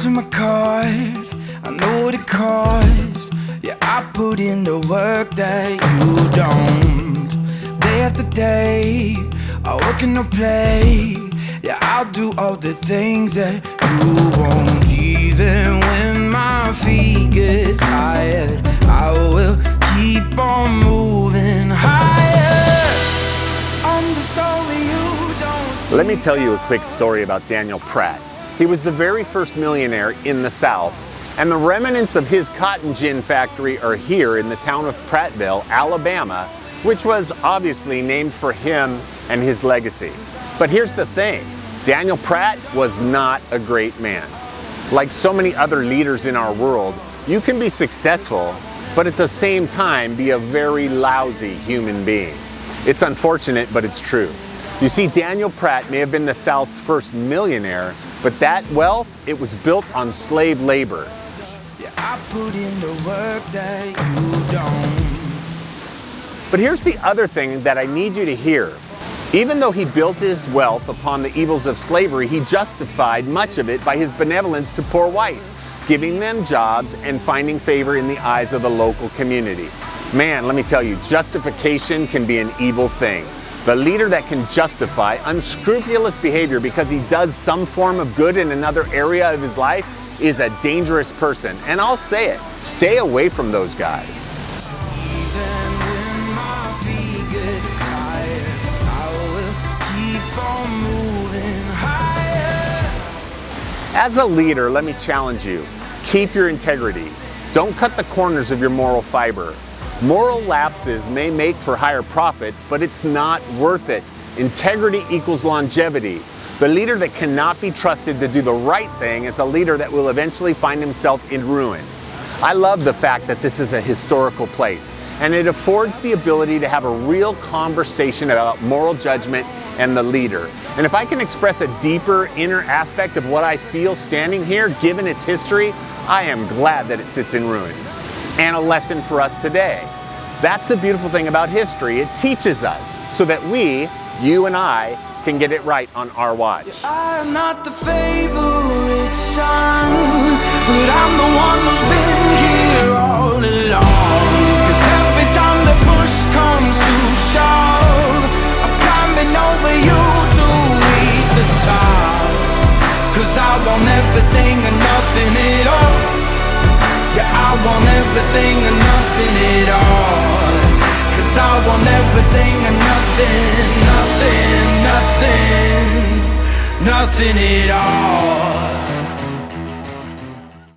to my card, I know what it costs. Yeah, I put in the work that you don't. Day after day, I work and I play. Yeah, I'll do all the things that you won't. Even when my feet get tired, I will keep on moving higher. I'm the story you don't speak. Let me tell you a quick story about Daniel Pratt. He was the very first millionaire in the South, and the remnants of his cotton gin factory are here in the town of Prattville, Alabama, which was obviously named for him and his legacy. But here's the thing, Daniel Pratt was not a great man. Like so many other leaders in our world, you can be successful, but at the same time be a very lousy human being. It's unfortunate, but it's true. You see, Daniel Pratt may have been the South's first millionaire, but that wealth, it was built on slave labor. Yeah, I put in the work that you don't. But here's the other thing that I need you to hear. Even though he built his wealth upon the evils of slavery, he justified much of it by his benevolence to poor whites, giving them jobs and finding favor in the eyes of the local community. Man, let me tell you, justification can be an evil thing. The leader that can justify unscrupulous behavior because he does some form of good in another area of his life is a dangerous person. And I'll say it, stay away from those guys. As a leader, let me challenge you. Keep your integrity. Don't cut the corners of your moral fiber. Moral lapses may make for higher profits, but it's not worth it. Integrity equals longevity. The leader that cannot be trusted to do the right thing is a leader that will eventually find himself in ruin. I love the fact that this is a historical place, and it affords the ability to have a real conversation about moral judgment and the leader. And if I can express a deeper inner aspect of what I feel standing here, given its history, I am glad that it sits in ruins. And a lesson for us today. That's the beautiful thing about history. It teaches us so that we, you and I, can get it right on our watch. I'm not the favorite son, but I'm the one who's been here all along. 'Cause every time the push comes to shove, I'm climbing over you to reach the top. 'Cause I want everything and nothing at all. Yeah, I want everything and nothing at all. 'Cause I want everything and nothing, nothing, nothing, nothing at all.